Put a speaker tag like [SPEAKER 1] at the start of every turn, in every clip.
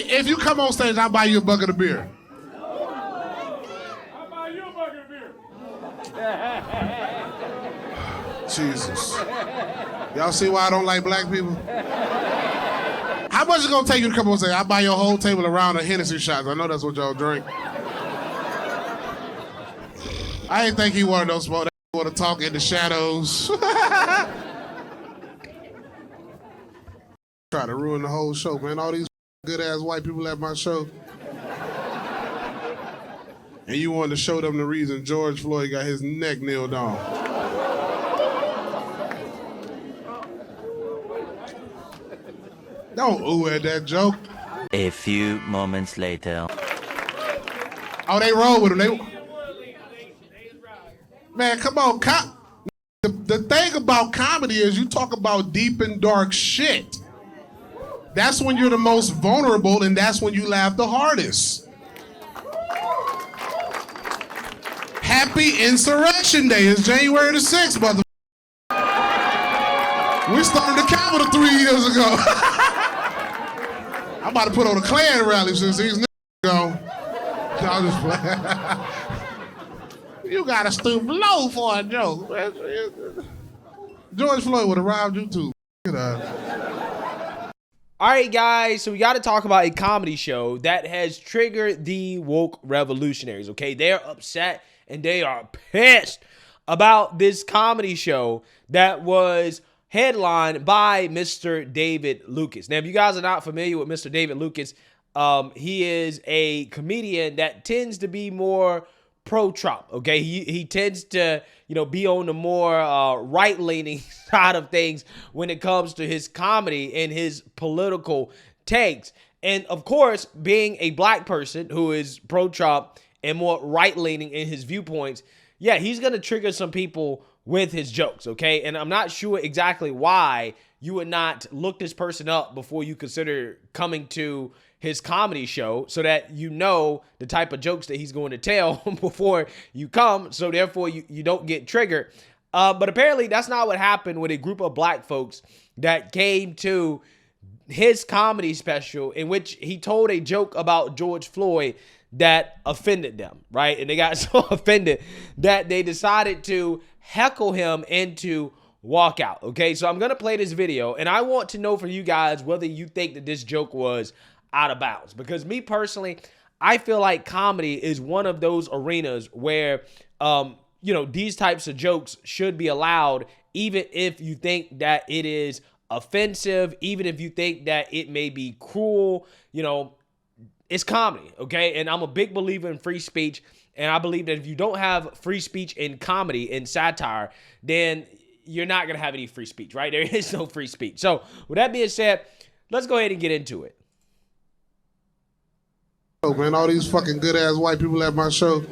[SPEAKER 1] if you come on stage, I'll buy you a bucket of beer.
[SPEAKER 2] I'll buy you a bucket of beer.
[SPEAKER 1] Jesus. Y'all see why I don't like black people? How much is it gonna take you to come on stage? I'll buy your whole table around of Hennessy shots. I know that's what y'all drink. I didn't think he wanted no smoke. He wanted to talk in the shadows. Try to ruin the whole show, man. All these good-ass white people at my show. And you wanted to show them the reason George Floyd got his neck nailed on. Don't ooh at that joke.
[SPEAKER 3] A few moments later.
[SPEAKER 1] Oh, they roll with him. Man, come on. The thing about comedy is you talk about deep and dark shit. That's when you're the most vulnerable, and that's when you laugh the hardest. Happy Insurrection Day. It's January the 6th, mother. We started the Capitol 3 years ago. I'm about to put on a Klan rally since these niggas gone. Y'all just playing. You gotta stoop low for a joke. George Floyd would have robbed you too.
[SPEAKER 4] All right, guys, so we got to talk about a comedy show that has triggered the woke revolutionaries, okay? They're upset and they are pissed about this comedy show that was headlined by Mr. David Lucas. Now, if you guys are not familiar with Mr. David Lucas, he is a comedian that tends to be more pro-Trump, okay? He tends to, be on the more right-leaning side of things when it comes to his comedy and his political takes. And, of course, being a black person who is pro-Trump and more right-leaning in his viewpoints, yeah, he's going to trigger some people with his jokes, okay? And I'm not sure exactly why you would not look this person up before you consider coming to his comedy show so that you know the type of jokes that he's going to tell before you come, so therefore you don't get triggered. But apparently that's not what happened with a group of black folks that came to his comedy special in which he told a joke about George Floyd that offended them, right? And they got so offended that they decided to heckle him into walk out, okay? So I'm going to play this video, and I want to know from you guys whether you think that this joke was out of bounds. Because me personally, I feel like comedy is one of those arenas where, these types of jokes should be allowed, even if you think that it is offensive, even if you think that it may be cruel, it's comedy, okay? And I'm a big believer in free speech, and I believe that if you don't have free speech in comedy and satire, then you're not going to have any free speech, right? There is no free speech. So with that being said, let's go ahead and get into it.
[SPEAKER 1] Oh, man, all these fucking good-ass white people at my show.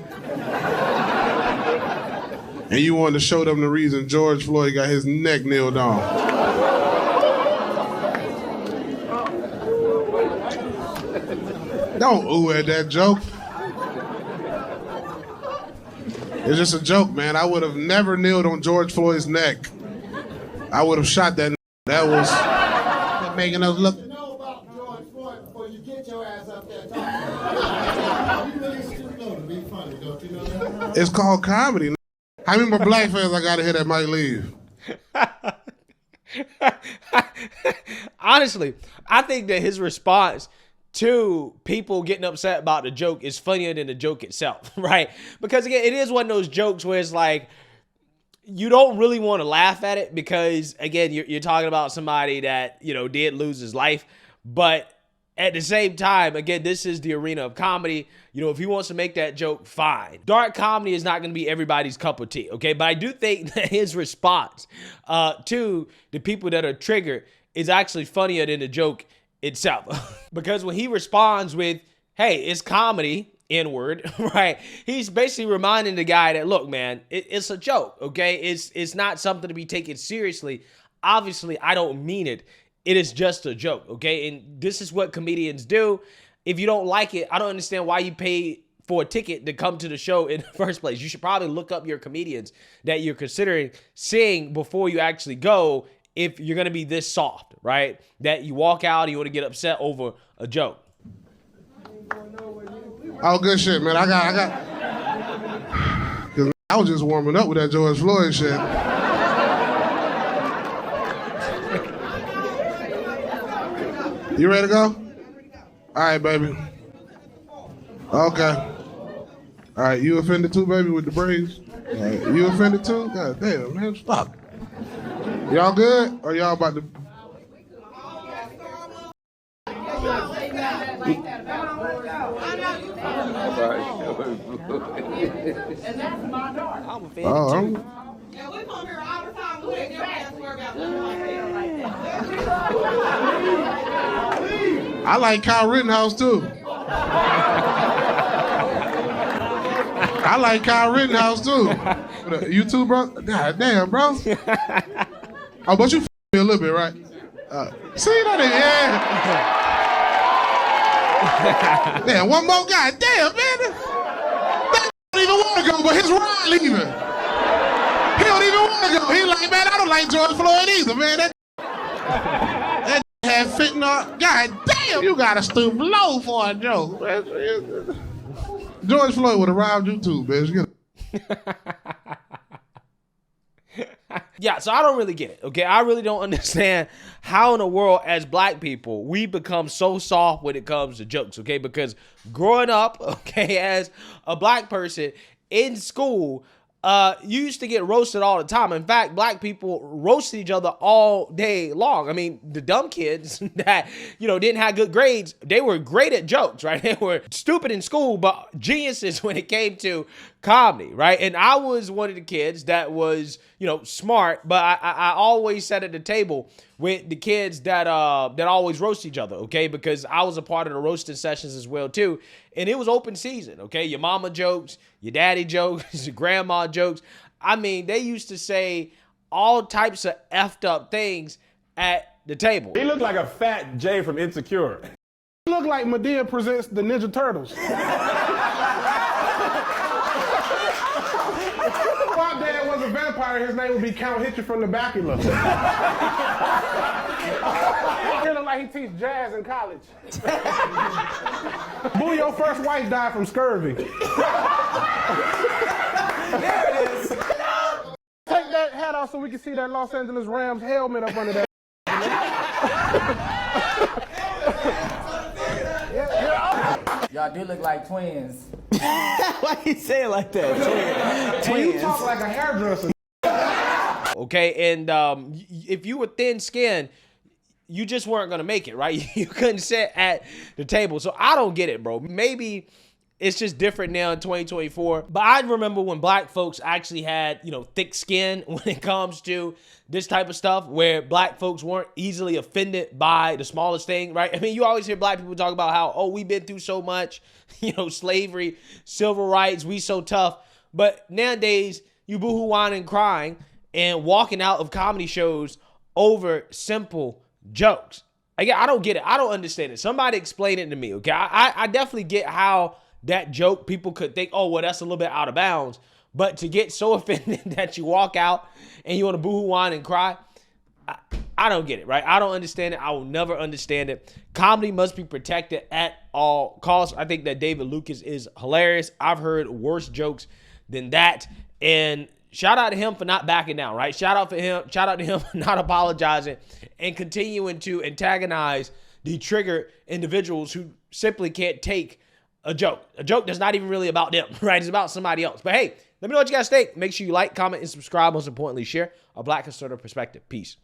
[SPEAKER 1] And you wanted to show them the reason George Floyd got his neck nailed on. Don't ooh at that joke. It's just a joke, man. I would have never kneeled on George Floyd's neck. I would have shot that. That was making us look. It's called comedy. How many more black fans I gotta hit that might leave?
[SPEAKER 4] Honestly, I think that his response to people getting upset about the joke is funnier than the joke itself, right? Because again, it is one of those jokes where it's like, you don't really want to laugh at it because again, you're talking about somebody that, did lose his life. But at the same time, again, this is the arena of comedy. If he wants to make that joke, fine. Dark comedy is not going to be everybody's cup of tea, okay? But I do think that his response to the people that are triggered is actually funnier than the joke itself. Because when he responds with, hey, it's comedy, N-word, right? He's basically reminding the guy that, look, man, it's a joke, okay? It's not something to be taken seriously. Obviously, I don't mean it. It is just a joke, okay? And this is what comedians do. If you don't like it, I don't understand why you pay for a ticket to come to the show in the first place. You should probably look up your comedians that you're considering seeing before you actually go if you're going to be this soft, right? That you walk out and you want to get upset over a joke.
[SPEAKER 1] Oh, good shit, man. I got. Cause I was just warming up with that George Floyd shit. You ready to go? All right, baby. Okay. All right, you offended too, baby, with the braids? All right, you offended too? God damn, man, fuck. Y'all good? Or y'all about to...
[SPEAKER 4] I'm offended too.
[SPEAKER 2] Yeah, we come here all the time. We ain't never have to worry about
[SPEAKER 1] I like Kyle Rittenhouse too. I like Kyle Rittenhouse too. You too, bro? God damn, bro. Oh, but you me a little bit, right? See that? Yeah. Damn, one more guy. Damn, man. That don't even want to go, but his ride leaving. He don't even want to go. He like, man, I don't like George Floyd either, man. That had fentanyl. God damn, you got to stoop low for a joke. George Floyd would have robbed you too, bitch.
[SPEAKER 4] Yeah, so I don't really get it, okay? I really don't understand how in the world, as black people, we become so soft when it comes to jokes, okay? Because growing up, okay, as a black person in school, you used to get roasted all the time. In fact, black people roasted each other all day long. I mean, the dumb kids that, didn't have good grades, they were great at jokes, right? They were stupid in school, but geniuses when it came to comedy, right? And I was one of the kids that was, smart, but I always sat at the table with the kids that always roast each other, okay? Because I was a part of the roasting sessions as well, too. And it was open season, okay? Your mama jokes, your daddy jokes, your grandma jokes. I mean, they used to say all types of effed up things at the table.
[SPEAKER 5] He looked like a fat Jay from Insecure.
[SPEAKER 6] He looked like Madea presents the Ninja Turtles. My dad was a vampire. His name would be Count Hitcher from the Bacula. He look like he teach jazz in college. Boo, your first wife died from scurvy. There it is. Take that hat off so we can see that Los Angeles Rams helmet up under that.
[SPEAKER 7] Y'all do look like twins.
[SPEAKER 8] Why you say it like that?
[SPEAKER 6] Twins. You talk like a hairdresser.
[SPEAKER 4] Okay, and if you were thin-skinned, you just weren't going to make it, right? You couldn't sit at the table. So I don't get it, bro. Maybe it's just different now in 2024. But I remember when black folks actually had, thick skin when it comes to this type of stuff, where black folks weren't easily offended by the smallest thing, right? I mean, you always hear black people talk about how, we've been through so much, slavery, civil rights, we so tough. But nowadays, you boohoo whining, crying, and walking out of comedy shows over simple jokes. Again, I don't get it. I don't understand it. Somebody explain it to me, okay? I definitely get how that joke, people could think, that's a little bit out of bounds. But to get so offended that you walk out and you want to boohoo whine and cry, I don't get it, right? I don't understand it. I will never understand it. Comedy must be protected at all costs. I think that David Lucas is hilarious. I've heard worse jokes than that. And shout out to him for not backing down, right? Shout out to him for not apologizing and continuing to antagonize the triggered individuals who simply can't take a joke. A joke that's not even really about them, right? It's about somebody else. But hey, let me know what you guys think. Make sure you like, comment, and subscribe. Most importantly, share a black conservative perspective. Peace.